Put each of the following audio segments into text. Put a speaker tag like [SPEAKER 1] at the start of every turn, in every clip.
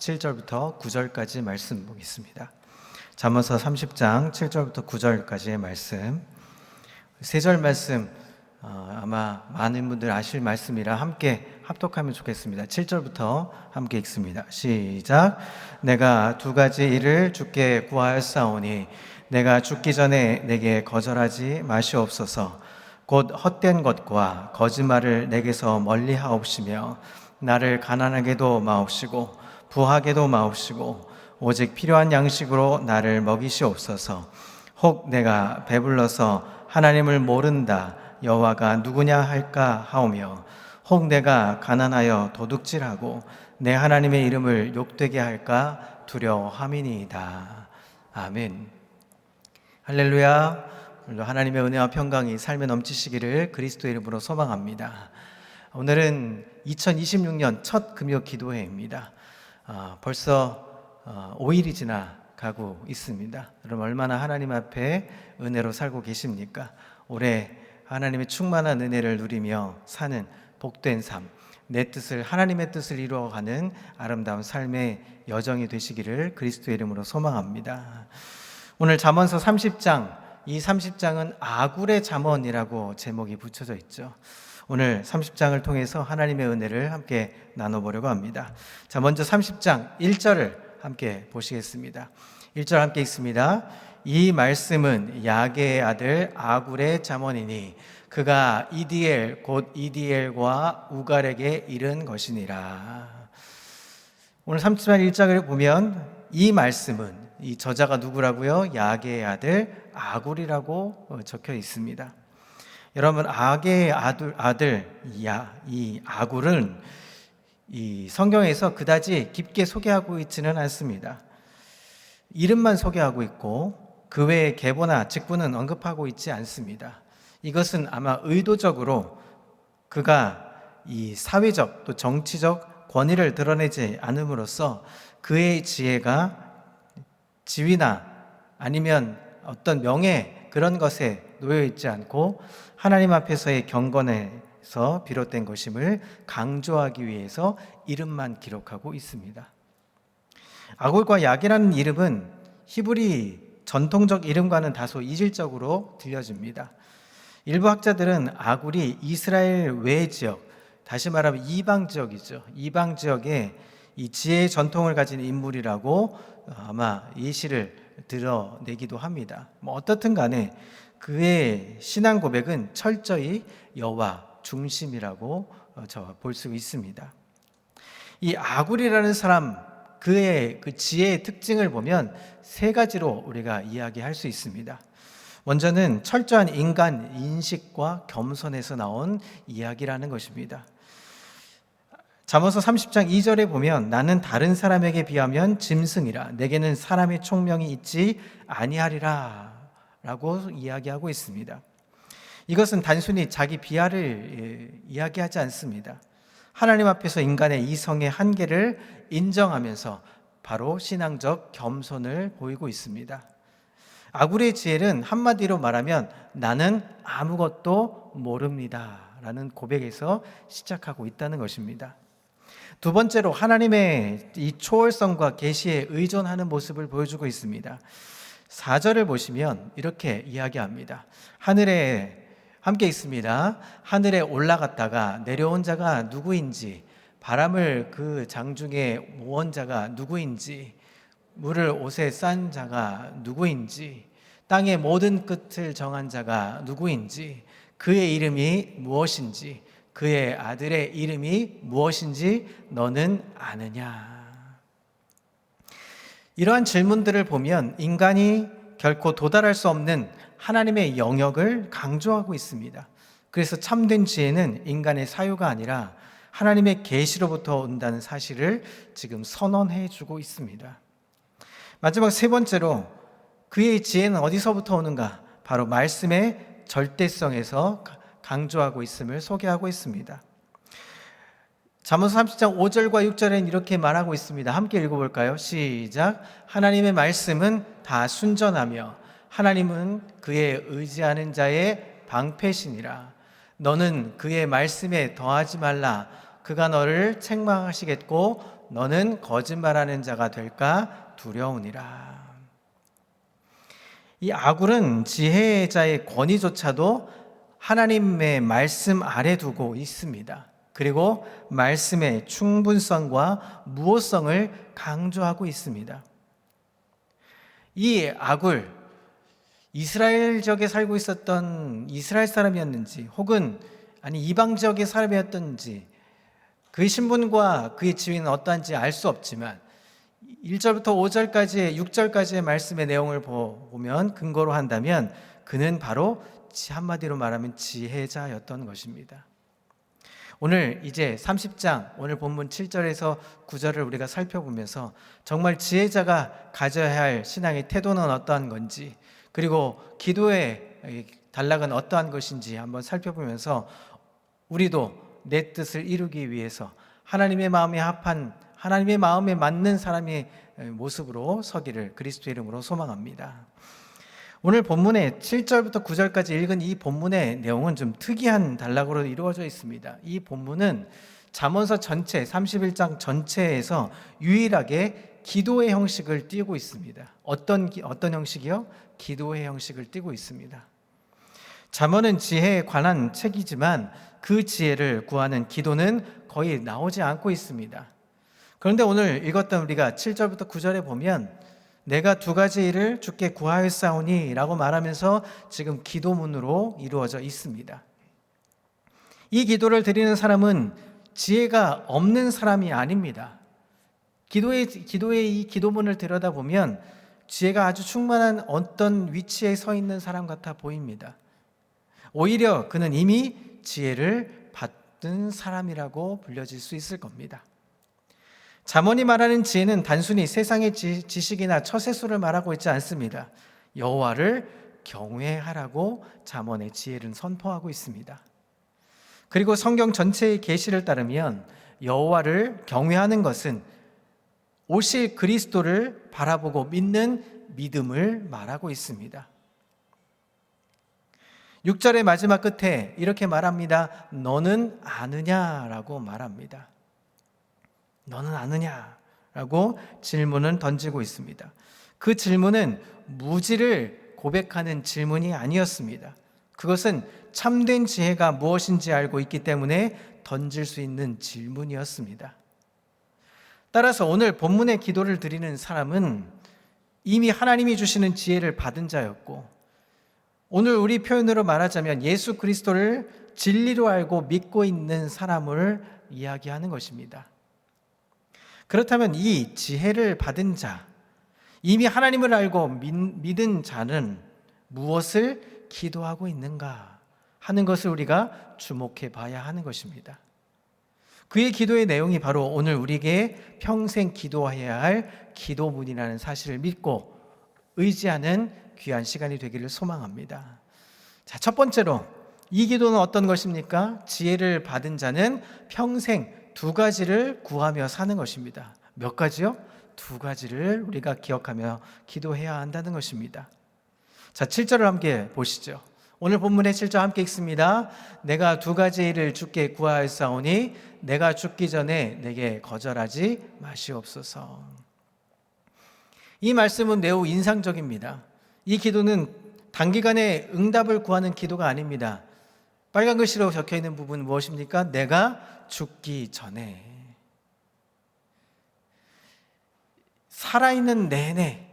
[SPEAKER 1] 7절부터 9절까지 말씀 보겠습니다. 잠언서 30장 7절부터 9절까지의 말씀. 세 절 말씀 아마 많은 분들 아실 말씀이라 함께 합독하면 좋겠습니다. 7절부터 함께 읽습니다. 시작. 내가 두 가지 일을 주께 구하였사오니 내가 죽기 전에 내게 거절하지 마시옵소서. 곧 헛된 것과 거짓말을 내게서 멀리하옵시며 나를 가난하게도 마옵시고 부하게도 마옵시고 오직 필요한 양식으로 나를 먹이시옵소서. 혹 내가 배불러서 하나님을 모른다 여호와가 누구냐 할까 하오며 혹 내가 가난하여 도둑질하고 내 하나님의 이름을 욕되게 할까 두려워함이니이다. 아멘. 할렐루야. 오늘도 하나님의 은혜와 평강이 삶에 넘치시기를 그리스도의 이름으로 소망합니다. 오늘은 2026년 첫 금요 기도회입니다. 벌써 5일이 지나가고 있습니다. 여러분 얼마나 하나님 앞에 은혜로 살고 계십니까? 올해 하나님의 충만한 은혜를 누리며 사는 복된 삶, 내 뜻을 하나님의 뜻을 이루어가는 아름다운 삶의 여정이 되시기를 그리스도의 이름으로 소망합니다. 오늘 잠언서 30장, 이 30장은 아굴의 잠언이라고 제목이 붙여져 있죠. 오늘 30장을 통해서 하나님의 은혜를 함께 나눠보려고 합니다. 자, 먼저 30장 1절을 함께 보시겠습니다. 1절 함께 읽습니다. 이 말씀은 야게의 아들 아굴의 잠언이니 그가 이디엘 곧 이디엘과 우갈에게 이른 것이니라. 오늘 30장 1장을 보면 이 말씀은, 이 저자가 누구라고요? 야게의 아들 아굴이라고 적혀 있습니다. 여러분, 아게의 아들 이 아굴은 이 성경에서 그다지 깊게 소개하고 있지는 않습니다. 이름만 소개하고 있고 그 외의 계보나 직분은 언급하고 있지 않습니다. 이것은 아마 의도적으로 그가 이 사회적 또 정치적 권위를 드러내지 않음으로써 그의 지혜가 지위나 아니면 어떤 명예 그런 것에 놓여 있지 않고 하나님 앞에서의 경건에서 비롯된 것임을 강조하기 위해서 이름만 기록하고 있습니다. 아굴과 야게라는 이름은 히브리 전통적 이름과는 다소 이질적으로 들려집니다. 일부 학자들은 아굴이 이스라엘 외 지역, 다시 말하면 이방 지역이죠. 이방 지역에 이 지혜의 전통을 가진 인물이라고 아마 예시를 드러내기도 합니다. 어떻든 간에 그의 신앙 고백은 철저히 여호와 중심이라고 볼 수 있습니다. 이 아굴이라는 사람, 그의 그 지혜의 특징을 보면 세 가지로 우리가 이야기할 수 있습니다. 먼저는 철저한 인간 인식과 겸손에서 나온 이야기라는 것입니다. 잠언서 30장 2절에 보면 나는 다른 사람에게 비하면 짐승이라 내게는 사람의 총명이 있지 아니하리라 라고 이야기하고 있습니다. 이것은 단순히 자기 비하를 이야기하지 않습니다. 하나님 앞에서 인간의 이성의 한계를 인정하면서 바로 신앙적 겸손을 보이고 있습니다. 아굴의 지혜는 한마디로 말하면 나는 아무것도 모릅니다 라는 고백에서 시작하고 있다는 것입니다. 두 번째로 하나님의 이 초월성과 계시에 의존하는 모습을 보여주고 있습니다. 4절을 보시면 이렇게 이야기합니다. 하늘에 함께 있습니다. 하늘에 올라갔다가 내려온 자가 누구인지, 바람을 그 장중에 모은 자가 누구인지, 물을 옷에 싼 자가 누구인지, 땅의 모든 끝을 정한 자가 누구인지, 그의 이름이 무엇인지, 그의 아들의 이름이 무엇인지 너는 아느냐? 이러한 질문들을 보면 인간이 결코 도달할 수 없는 하나님의 영역을 강조하고 있습니다. 그래서 참된 지혜는 인간의 사유가 아니라 하나님의 계시로부터 온다는 사실을 지금 선언해 주고 있습니다. 마지막 세 번째로 그의 지혜는 어디서부터 오는가? 바로 말씀의 절대성에서 강조하고 있음을 소개하고 있습니다. 잠언서 30장 5절과 6절에는 이렇게 말하고 있습니다. 함께 읽어볼까요? 시작. 하나님의 말씀은 다 순전하며 하나님은 그의 의지하는 자의 방패시니라. 너는 그의 말씀에 더하지 말라. 그가 너를 책망하시겠고 너는 거짓말하는 자가 될까 두려우니라. 이 아굴은 지혜자의 권위조차도 하나님의 말씀 아래 두고 있습니다. 그리고 말씀의 충분성과 무호성을 강조하고 있습니다. 이 아굴, 이스라엘 지역에 살고 있었던 이스라엘 사람이었는지 혹은 이방 지역의 사람이었던지 그의 신분과 그의 지위는 어떠한지 알 수 없지만 1절부터 5절까지의 6절까지의 말씀의 내용을 보면 근거로 한다면 그는 바로 한마디로 말하면 지혜자였던 것입니다. 오늘 이제 30장 오늘 본문 7절에서 9절을 우리가 살펴보면서 정말 지혜자가 가져야 할 신앙의 태도는 어떠한 건지 그리고 기도의 단락은 어떠한 것인지 한번 살펴보면서 우리도 내 뜻을 이루기 위해서 하나님의 마음에 합한 하나님의 마음에 맞는 사람의 모습으로 서기를 그리스도의 이름으로 소망합니다. 오늘 본문의 7절부터 9절까지 읽은 이 본문의 내용은 좀 특이한 단락으로 이루어져 있습니다. 이 본문은 잠언서 전체 31장 전체에서 유일하게 기도의 형식을 띠고 있습니다. 어떤 형식이요? 기도의 형식을 띠고 있습니다. 잠언은 지혜에 관한 책이지만 그 지혜를 구하는 기도는 거의 나오지 않고 있습니다. 그런데 오늘 읽었던 우리가 7절부터 9절에 보면 내가 두 가지 일을 주께 구하였사오니 라고 말하면서 지금 기도문으로 이루어져 있습니다. 이 기도를 드리는 사람은 지혜가 없는 사람이 아닙니다. 기도의 이 기도문을 들여다보면 지혜가 아주 충만한 어떤 위치에 서 있는 사람 같아 보입니다. 오히려 그는 이미 지혜를 받은 사람이라고 불려질 수 있을 겁니다. 잠언이 말하는 지혜는 단순히 세상의 지식이나 처세술을 말하고 있지 않습니다. 여호와를 경외하라고 잠언의 지혜를 선포하고 있습니다. 그리고 성경 전체의 계시를 따르면 여호와를 경외하는 것은 오실 그리스도를 바라보고 믿는 믿음을 말하고 있습니다. 6절의 마지막 끝에 이렇게 말합니다. 너는 아느냐라고 말합니다. 너는 아느냐라고 질문을 던지고 있습니다. 그 질문은 무지를 고백하는 질문이 아니었습니다. 그것은 참된 지혜가 무엇인지 알고 있기 때문에 던질 수 있는 질문이었습니다. 따라서 오늘 본문의 기도를 드리는 사람은 이미 하나님이 주시는 지혜를 받은 자였고 오늘 우리 표현으로 말하자면 예수 그리스도를 진리로 알고 믿고 있는 사람을 이야기하는 것입니다. 그렇다면 이 지혜를 받은 자, 이미 하나님을 알고 믿은 자는 무엇을 기도하고 있는가 하는 것을 우리가 주목해 봐야 하는 것입니다. 그의 기도의 내용이 바로 오늘 우리에게 평생 기도해야 할 기도문이라는 사실을 믿고 의지하는 귀한 시간이 되기를 소망합니다. 자, 첫 번째로 이 기도는 어떤 것입니까? 지혜를 받은 자는 평생 두 가지를 구하며 사는 것입니다. 몇 가지요? 두 가지를 우리가 기억하며 기도해야 한다는 것입니다. 자, 7절을 함께 보시죠. 오늘 본문의 7절 함께 읽습니다. 내가 두 가지 일을 주께 구하였사오니 내가 죽기 전에 내게 거절하지 마시옵소서. 이 말씀은 매우 인상적입니다. 이 기도는 단기간에 응답을 구하는 기도가 아닙니다. 빨간 글씨로 적혀있는 부분은 무엇입니까? 내가 죽기 전에, 살아있는 내내,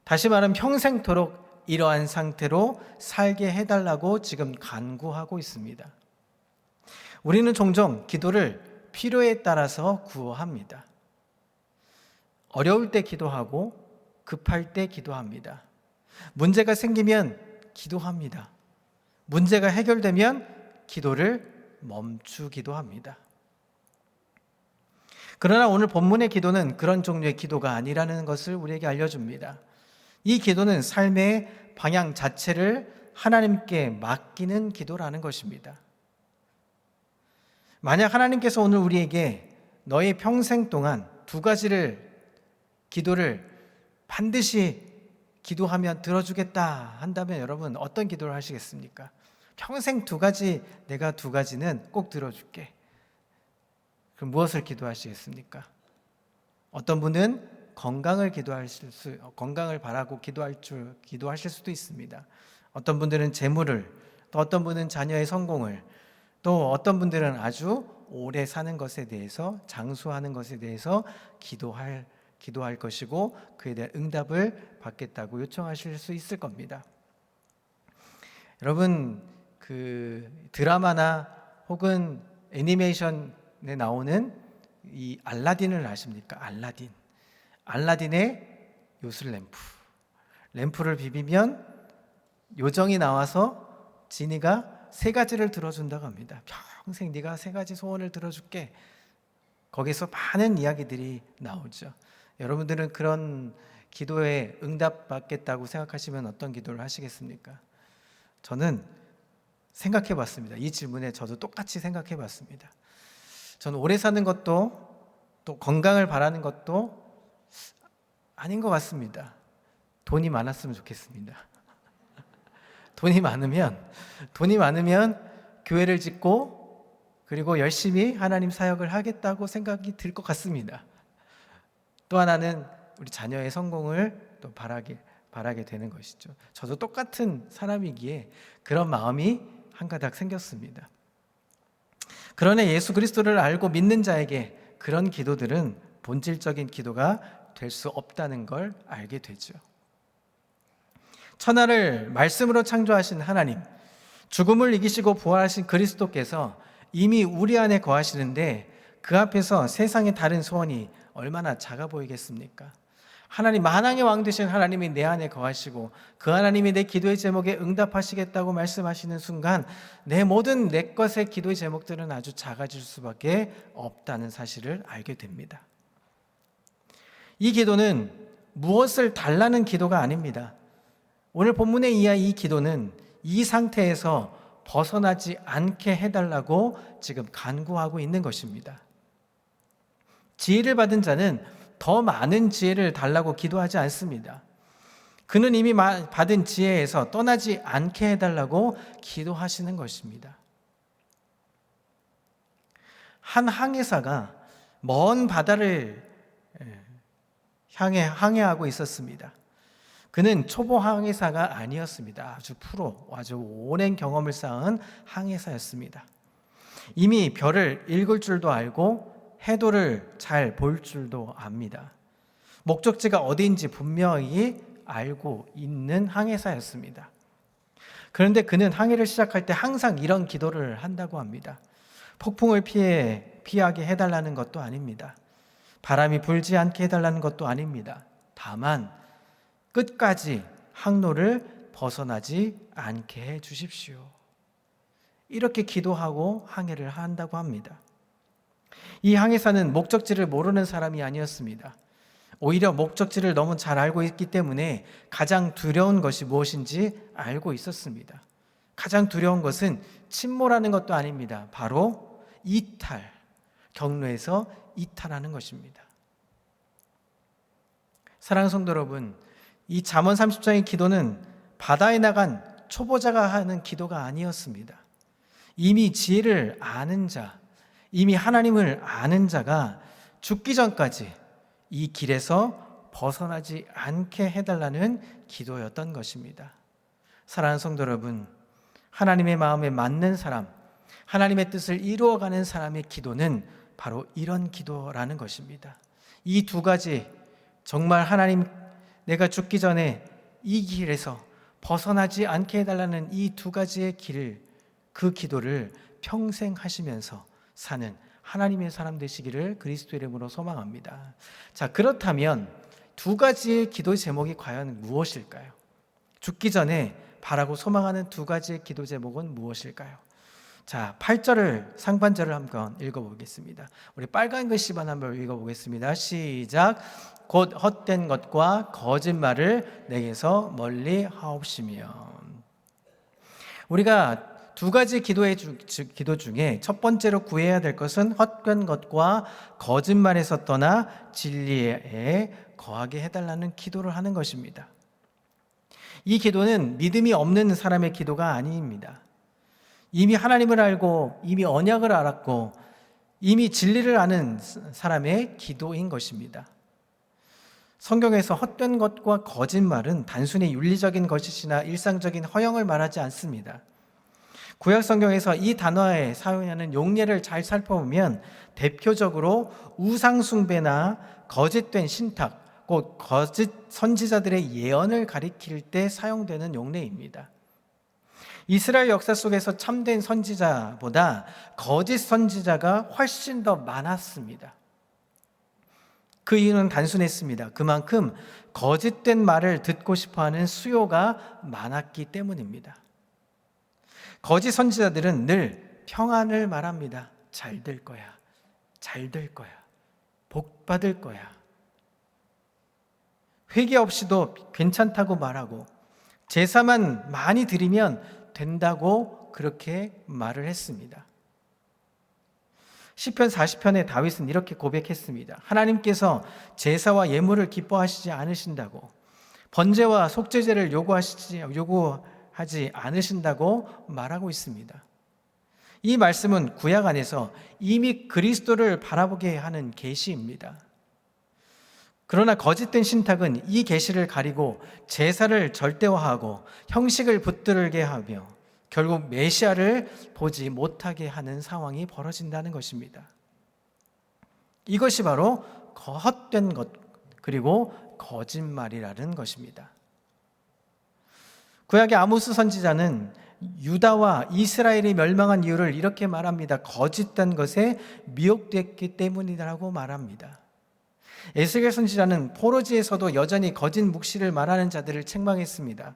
[SPEAKER 1] 다시 말하면 평생토록 이러한 상태로 살게 해달라고 지금 간구하고 있습니다. 우리는 종종 기도를 필요에 따라서 구합니다. 어려울 때 기도하고 급할 때 기도합니다. 문제가 생기면 기도합니다. 문제가 해결되면 기도를 멈추기도 합니다. 그러나 오늘 본문의 기도는 그런 종류의 기도가 아니라는 것을 우리에게 알려줍니다. 이 기도는 삶의 방향 자체를 하나님께 맡기는 기도라는 것입니다. 만약 하나님께서 오늘 우리에게 너의 평생 동안 두 가지를 기도를 반드시 기도하면 들어주겠다 한다면 여러분 어떤 기도를 하시겠습니까? 평생 두 가지, 내가 두 가지는 꼭 들어줄게. 그럼 무엇을 기도하시겠습니까? 어떤 분은 건강을 바라고 기도하실 수도 있습니다. 어떤 분들은 재물을, 또 어떤 분은 자녀의 성공을, 또 어떤 분들은 아주 오래 사는 것에 대해서, 장수하는 것에 대해서 기도할 것이고 그에 대한 응답을 받겠다고 요청하실 수 있을 겁니다. 여러분, 그 드라마나 혹은 애니메이션에 나오는 이 알라딘을 아십니까? 알라딘의 요술 램프를 비비면 요정이 나와서 지니가 3가지를 들어준다고 합니다. 평생 네가 3가지 소원을 들어줄게. 거기서 많은 이야기들이 나오죠. 여러분들은 그런 기도에 응답받겠다고 생각하시면 어떤 기도를 하시겠습니까? 저는 생각해 봤습니다. 이 질문에 저도 똑같이 생각해 봤습니다. 저는 오래 사는 것도 또 건강을 바라는 것도 아닌 것 같습니다. 돈이 많았으면 좋겠습니다. 돈이 많으면 교회를 짓고 그리고 열심히 하나님 사역을 하겠다고 생각이 들 것 같습니다. 또 하나는 우리 자녀의 성공을 또 바라게 되는 것이죠. 저도 똑같은 사람이기에 그런 마음이 한가닥 생겼습니다. 그러나 예수 그리스도를 알고 믿는 자에게 그런 기도들은 본질적인 기도가 될 수 없다는 걸 알게 되죠. 천하를 말씀으로 창조하신 하나님, 죽음을 이기시고 부활하신 그리스도께서 이미 우리 안에 거하시는데 그 앞에서 세상의 다른 소원이 얼마나 작아 보이겠습니까? 하나님, 만왕의 왕 되신 하나님이 내 안에 거하시고 그 하나님이 내 기도의 제목에 응답하시겠다고 말씀하시는 순간 내 것의 기도의 제목들은 아주 작아질 수밖에 없다는 사실을 알게 됩니다. 이 기도는 무엇을 달라는 기도가 아닙니다. 오늘 본문에 이한 이 기도는 이 상태에서 벗어나지 않게 해달라고 지금 간구하고 있는 것입니다. 지혜를 받은 자는 더 많은 지혜를 달라고 기도하지 않습니다. 그는 이미 받은 지혜에서 떠나지 않게 해달라고 기도하시는 것입니다. 한 항해사가 먼 바다를 항해하고 있었습니다. 그는 초보 항해사가 아니었습니다. 아주 오랜 경험을 쌓은 항해사였습니다. 이미 별을 읽을 줄도 알고 해도를 잘 볼 줄도 압니다. 목적지가 어디인지 분명히 알고 있는 항해사였습니다. 그런데 그는 항해를 시작할 때 항상 이런 기도를 한다고 합니다. 폭풍을 피하게 해달라는 것도 아닙니다. 바람이 불지 않게 해달라는 것도 아닙니다. 다만 끝까지 항로를 벗어나지 않게 해 주십시오. 이렇게 기도하고 항해를 한다고 합니다. 이 항해사는 목적지를 모르는 사람이 아니었습니다. 오히려 목적지를 너무 잘 알고 있기 때문에 가장 두려운 것이 무엇인지 알고 있었습니다. 가장 두려운 것은 침몰하는 것도 아닙니다. 바로 경로에서 이탈하는 것입니다. 사랑하는 성도 여러분, 이 잠언 30장의 기도는 바다에 나간 초보자가 하는 기도가 아니었습니다. 이미 지혜를 아는 자, 이미 하나님을 아는 자가 죽기 전까지 이 길에서 벗어나지 않게 해달라는 기도였던 것입니다. 사랑하는 성도 여러분, 하나님의 마음에 맞는 사람, 하나님의 뜻을 이루어가는 사람의 기도는 바로 이런 기도라는 것입니다. 이 2가지, 정말 하나님, 내가 죽기 전에 이 길에서 벗어나지 않게 해달라는 이 2가지의 길을, 그 기도를 평생 하시면서 사는 하나님의 사람 되시기를 그리스도의 이름으로 소망합니다. 자, 그렇다면 2가지의 기도 제목이 과연 무엇일까요? 죽기 전에 바라고 소망하는 2가지의 기도 제목은 무엇일까요? 자, 8절을 상반절을 한번 읽어보겠습니다. 우리 빨간 글씨만 한번 읽어보겠습니다. 시작. 곧 헛된 것과 거짓말을 내게서 멀리 하옵시며. 우리가 2가지 기도 중에 첫 번째로 구해야 될 것은 헛된 것과 거짓말에서 떠나 진리에 거하게 해달라는 기도를 하는 것입니다. 이 기도는 믿음이 없는 사람의 기도가 아닙니다. 이미 하나님을 알고 이미 언약을 알았고 이미 진리를 아는 사람의 기도인 것입니다. 성경에서 헛된 것과 거짓말은 단순히 윤리적인 것이나 일상적인 허영을 말하지 않습니다. 구약 성경에서 이 단어에 사용하는 용례를 잘 살펴보면 대표적으로 우상 숭배나 거짓된 신탁, 곧 거짓 선지자들의 예언을 가리킬 때 사용되는 용례입니다. 이스라엘 역사 속에서 참된 선지자보다 거짓 선지자가 훨씬 더 많았습니다. 그 이유는 단순했습니다. 그만큼 거짓된 말을 듣고 싶어하는 수요가 많았기 때문입니다. 거짓 선지자들은 늘 평안을 말합니다. 잘 될 거야. 잘 될 거야. 복 받을 거야. 회개 없이도 괜찮다고 말하고 제사만 많이 드리면 된다고 그렇게 말을 했습니다. 시편 40편에 다윗은 이렇게 고백했습니다. 하나님께서 제사와 예물을 기뻐하시지 않으신다고, 번제와 속죄제를 요구하지 않으신다고 말하고 있습니다. 이 말씀은 구약 안에서 이미 그리스도를 바라보게 하는 계시입니다. 그러나 거짓된 신탁은 이 계시를 가리고 제사를 절대화하고 형식을 붙들게 하며 결국 메시아를 보지 못하게 하는 상황이 벌어진다는 것입니다. 이것이 바로 헛된 것 그리고 거짓말이라는 것입니다. 구약의 아모스 선지자는 유다와 이스라엘이 멸망한 이유를 이렇게 말합니다. 거짓된 것에 미혹됐기 때문이라고 말합니다. 에스겔 선지자는 포로지에서도 여전히 거짓 묵시를 말하는 자들을 책망했습니다.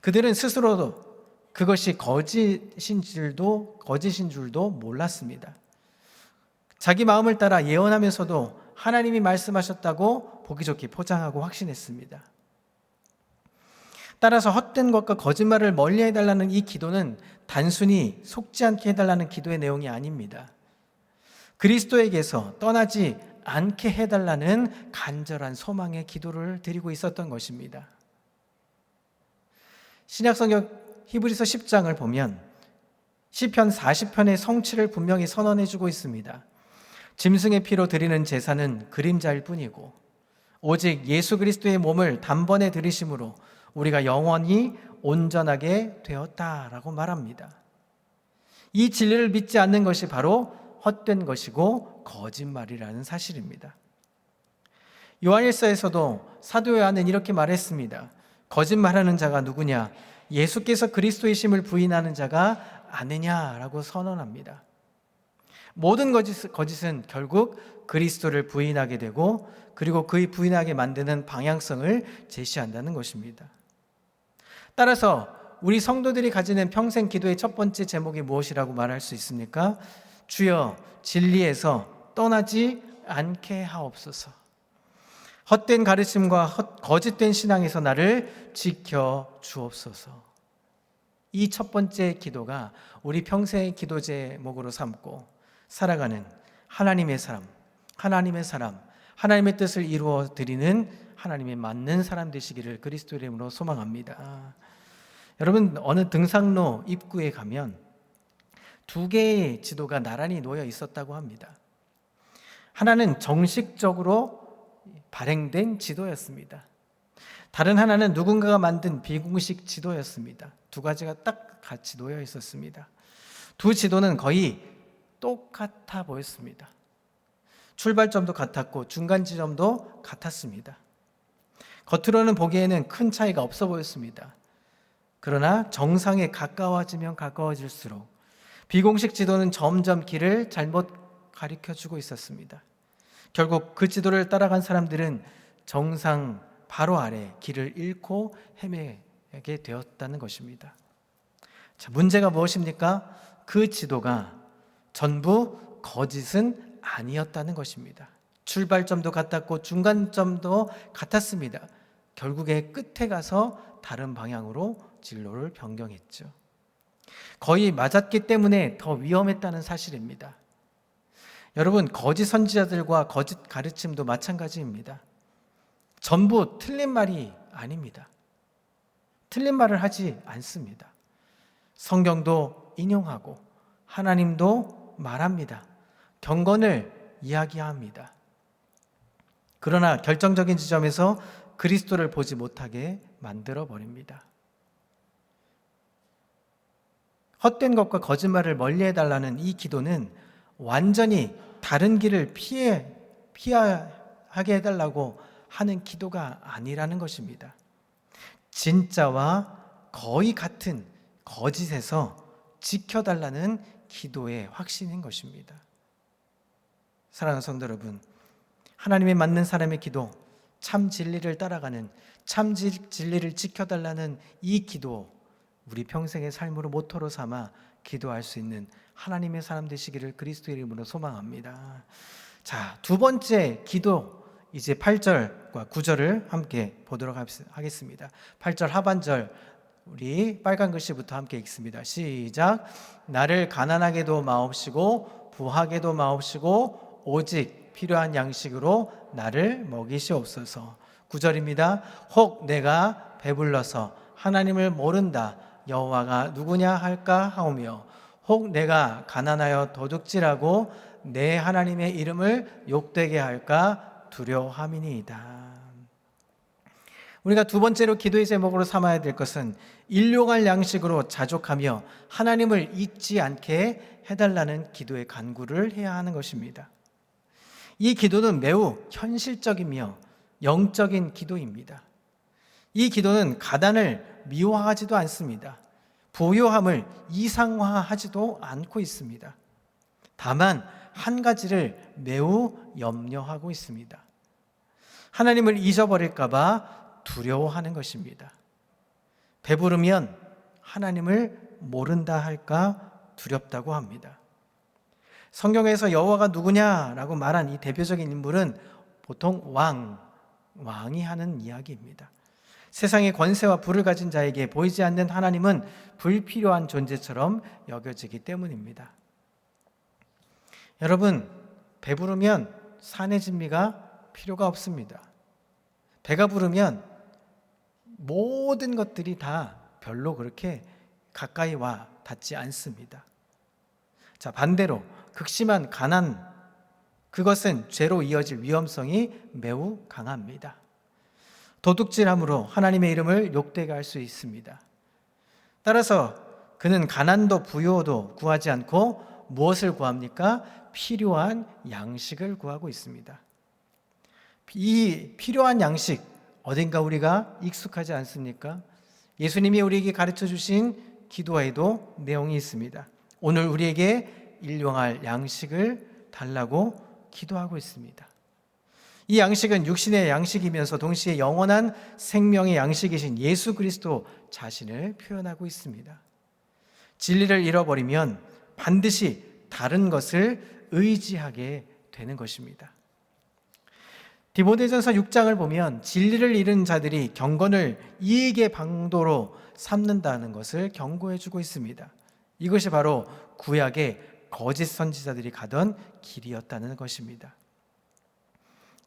[SPEAKER 1] 그들은 스스로도 그것이 거짓인 줄도 몰랐습니다. 자기 마음을 따라 예언하면서도 하나님이 말씀하셨다고 보기 좋게 포장하고 확신했습니다. 따라서 헛된 것과 거짓말을 멀리 해달라는 이 기도는 단순히 속지 않게 해달라는 기도의 내용이 아닙니다. 그리스도에게서 떠나지 않게 해달라는 간절한 소망의 기도를 드리고 있었던 것입니다. 신약성경 히브리서 10장을 보면 시편 40편의 성취를 분명히 선언해주고 있습니다. 짐승의 피로 드리는 제사는 그림자일 뿐이고 오직 예수 그리스도의 몸을 단번에 드리심으로 우리가 영원히 온전하게 되었다라고 말합니다. 이 진리를 믿지 않는 것이 바로 헛된 것이고 거짓말이라는 사실입니다. 요한일서에서도 사도 요한은 이렇게 말했습니다. 거짓말하는 자가 누구냐? 예수께서 그리스도이심을 부인하는 자가 아니냐라고 선언합니다. 모든 거짓은 결국 그리스도를 부인하게 되고 그리고 그의 부인하게 만드는 방향성을 제시한다는 것입니다. 따라서 우리 성도들이 가지는 평생 기도의 첫 번째 제목이 무엇이라고 말할 수 있습니까? 주여 진리에서 떠나지 않게 하옵소서. 헛된 가르침과 거짓된 신앙에서 나를 지켜 주옵소서. 이 첫 번째 기도가 우리 평생의 기도 제목으로 삼고 살아가는 하나님의 사람, 하나님의 뜻을 이루어 드리는 하나님의 맞는 사람 되시기를 그리스도 이름으로 소망합니다. 여러분, 어느 등산로 입구에 가면 두 개의 지도가 나란히 놓여 있었다고 합니다. 하나는 정식적으로 발행된 지도였습니다. 다른 하나는 누군가가 만든 비공식 지도였습니다. 두 가지가 딱 같이 놓여 있었습니다. 두 지도는 거의 똑같아 보였습니다. 출발점도 같았고 중간 지점도 같았습니다. 겉으로는 보기에는 큰 차이가 없어 보였습니다. 그러나 정상에 가까워지면 가까워질수록 비공식 지도는 점점 길을 잘못 가리켜주고 있었습니다. 결국 그 지도를 따라간 사람들은 정상 바로 아래 길을 잃고 헤매게 되었다는 것입니다. 자, 문제가 무엇입니까? 그 지도가 전부 거짓은 아니었다는 것입니다. 출발점도 같았고 중간점도 같았습니다. 결국에 끝에 가서 다른 방향으로 진로를 변경했죠. 거의 맞았기 때문에 더 위험했다는 사실입니다. 여러분, 거짓 선지자들과 거짓 가르침도 마찬가지입니다. 전부 틀린 말이 아닙니다. 틀린 말을 하지 않습니다. 성경도 인용하고 하나님도 말합니다. 경건을 이야기합니다. 그러나 결정적인 지점에서 그리스도를 보지 못하게 만들어 버립니다. 헛된 것과 거짓말을 멀리해달라는 이 기도는 완전히 다른 길을 피하게 해달라고 하는 기도가 아니라는 것입니다. 진짜와 거의 같은 거짓에서 지켜달라는 기도의 확신인 것입니다. 사랑하는 성도 여러분, 하나님의 맞는 사람의 기도, 참 진리를 따라가는, 참 진리를 지켜달라는 이 기도, 우리 평생의 삶으로 모토로 삼아 기도할 수 있는 하나님의 사람 되시기를 그리스도의 이름으로 소망합니다. 자, 두 번째 기도, 이제 8절과 9절을 함께 보도록 하겠습니다. 8절 하반절, 우리 빨간 글씨부터 함께 읽습니다. 시작. 나를 가난하게도 마옵시고 부하게도 마옵시고 오직 필요한 양식으로 나를 먹이시옵소서. 9절입니다. 혹 내가 배불러서 하나님을 모른다 여호와가 누구냐 할까 하오며 혹 내가 가난하여 도둑질하고 내 하나님의 이름을 욕되게 할까 두려워함이니이다. 우리가 두 번째로 기도의 제목으로 삼아야 될 것은 일용할 양식으로 자족하며 하나님을 잊지 않게 해달라는 기도의 간구를 해야 하는 것입니다. 이 기도는 매우 현실적이며 영적인 기도입니다. 이 기도는 가난을 미워하지도 않습니다. 부요함을 이상화하지도 않고 있습니다. 다만 한 가지를 매우 염려하고 있습니다. 하나님을 잊어버릴까 봐 두려워하는 것입니다. 배부르면 하나님을 모른다 할까 두렵다고 합니다. 성경에서 여호와가 누구냐라고 말한 이 대표적인 인물은 보통 왕이 하는 이야기입니다. 세상의 권세와 부를 가진 자에게 보이지 않는 하나님은 불필요한 존재처럼 여겨지기 때문입니다. 여러분, 배부르면 산의 진미가 필요가 없습니다. 배가 부르면 모든 것들이 다 별로 그렇게 가까이 와 닿지 않습니다. 자, 반대로 극심한 가난, 그것은 죄로 이어질 위험성이 매우 강합니다. 도둑질함으로 하나님의 이름을 욕되게 할 수 있습니다. 따라서 그는 가난도 부요도 구하지 않고 무엇을 구합니까? 필요한 양식을 구하고 있습니다. 이 필요한 양식, 어딘가 우리가 익숙하지 않습니까? 예수님이 우리에게 가르쳐 주신 기도에도 내용이 있습니다. 오늘 우리에게 일용할 양식을 달라고 기도하고 있습니다. 이 양식은 육신의 양식이면서 동시에 영원한 생명의 양식이신 예수 그리스도 자신을 표현하고 있습니다. 진리를 잃어버리면 반드시 다른 것을 의지하게 되는 것입니다. 디모데전서 6장을 보면 진리를 잃은 자들이 경건을 이익의 방도로 삼는다는 것을 경고해 주고 있습니다. 이것이 바로 구약의 거짓 선지자들이 가던 길이었다는 것입니다.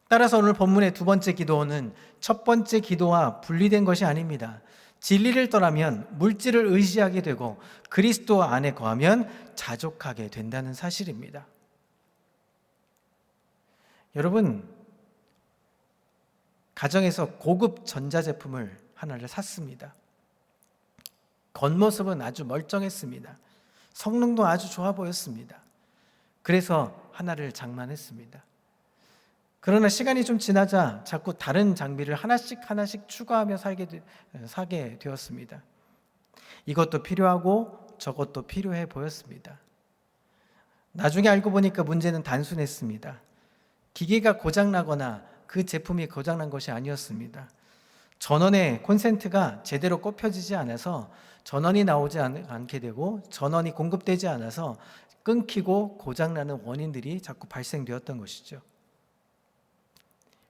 [SPEAKER 1] 따라서 오늘 본문의 두 번째 기도는 첫 번째 기도와 분리된 것이 아닙니다. 진리를 떠나면 물질을 의지하게 되고 그리스도 안에 거하면 자족하게 된다는 사실입니다. 여러분, 가정에서 고급 전자제품을 하나를 샀습니다. 겉모습은 아주 멀쩡했습니다. 성능도 아주 좋아 보였습니다. 그래서 하나를 장만했습니다. 그러나 시간이 좀 지나자 자꾸 다른 장비를 하나씩 추가하며 사게 되었습니다. 이것도 필요하고 저것도 필요해 보였습니다. 나중에 알고 보니까 문제는 단순했습니다. 기계가 고장나거나 그 제품이 고장난 것이 아니었습니다. 전원의 콘센트가 제대로 꼽혀지지 않아서 전원이 나오지 않게 되고 전원이 공급되지 않아서 끊기고 고장나는 원인들이 자꾸 발생되었던 것이죠.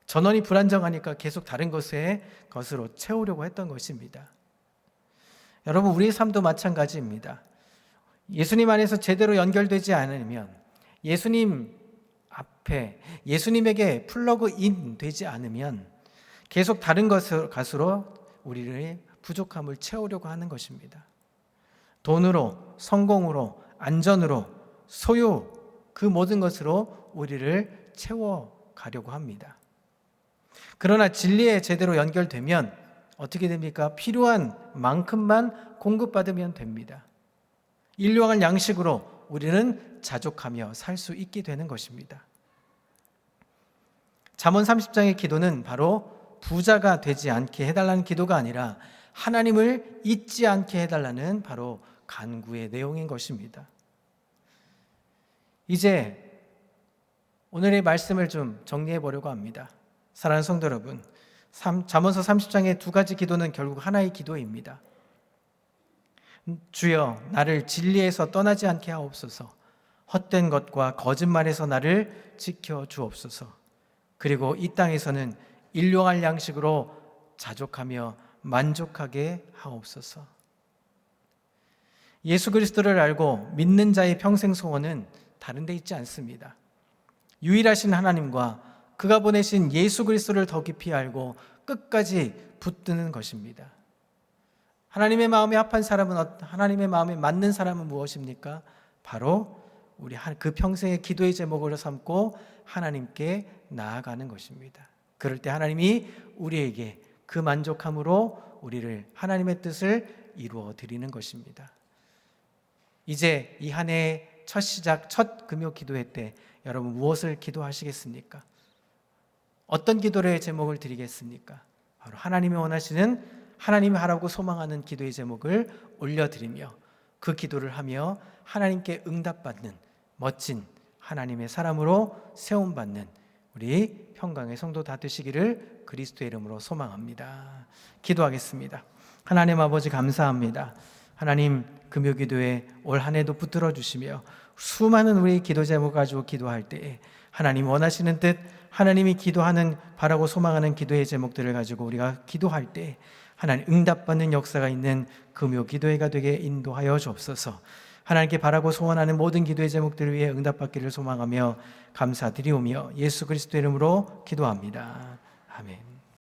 [SPEAKER 1] 전원이 불안정하니까 계속 다른 것으로 채우려고 했던 것입니다. 여러분, 우리의 삶도 마찬가지입니다. 예수님 안에서 제대로 연결되지 않으면, 예수님 앞에 예수님에게 플러그인 되지 않으면 계속 다른 것으로 우리의 부족함을 채우려고 하는 것입니다. 돈으로, 성공으로, 안전으로, 소유, 그 모든 것으로 우리를 채워가려고 합니다. 그러나 진리에 제대로 연결되면 어떻게 됩니까? 필요한 만큼만 공급받으면 됩니다. 일용할 양식으로 우리는 자족하며 살 수 있게 되는 것입니다. 잠언 30장의 기도는 바로 부자가 되지 않게 해달라는 기도가 아니라 하나님을 잊지 않게 해달라는 바로 간구의 내용인 것입니다. 이제 오늘의 말씀을 좀 정리해 보려고 합니다. 사랑하는 성도 여러분, 잠언서 30장의 두 가지 기도는 결국 하나의 기도입니다. 주여, 나를 진리에서 떠나지 않게 하옵소서. 헛된 것과 거짓말에서 나를 지켜 주옵소서. 그리고 이 땅에서는 일용할 양식으로 자족하며 만족하게 하옵소서. 예수 그리스도를 알고 믿는 자의 평생 소원은 다른 데 있지 않습니다. 유일하신 하나님과 그가 보내신 예수 그리스도를 더 깊이 알고 끝까지 붙드는 것입니다. 하나님의 마음에 합한 사람은, 하나님의 마음에 맞는 사람은 무엇입니까? 바로 우리 그 평생의 기도의 제목으로 삼고 하나님께 나아가는 것입니다. 그럴 때 하나님이 우리에게 그 만족함으로 우리를 하나님의 뜻을 이루어 드리는 것입니다. 이제 이 한 해의 첫 시작, 첫 금요 기도회 때 여러분 무엇을 기도하시겠습니까? 어떤 기도의 제목을 드리겠습니까? 바로 하나님이 원하시는, 하나님이 하라고 소망하는 기도의 제목을 올려드리며 그 기도를 하며 하나님께 응답받는 멋진 하나님의 사람으로 세움받는 우리 평강의 성도 다 되시기를 그리스도의 이름으로 소망합니다. 기도하겠습니다. 하나님 아버지 감사합니다. 하나님 금요기도에 올 한 해도 붙들어 주시며 수많은 우리 기도 제목 가지고 기도할 때에 하나님 원하시는 뜻, 하나님이 기도하는, 바라고 소망하는 기도의 제목들을 가지고 우리가 기도할 때 하나님 응답받는 역사가 있는 금요 기도회가 되게 인도하여 주옵소서. 하나님께 바라고 소원하는 모든 기도의 제목들을 위해 응답받기를 소망하며 감사드리오며 예수 그리스도의 이름으로 기도합니다. 아멘.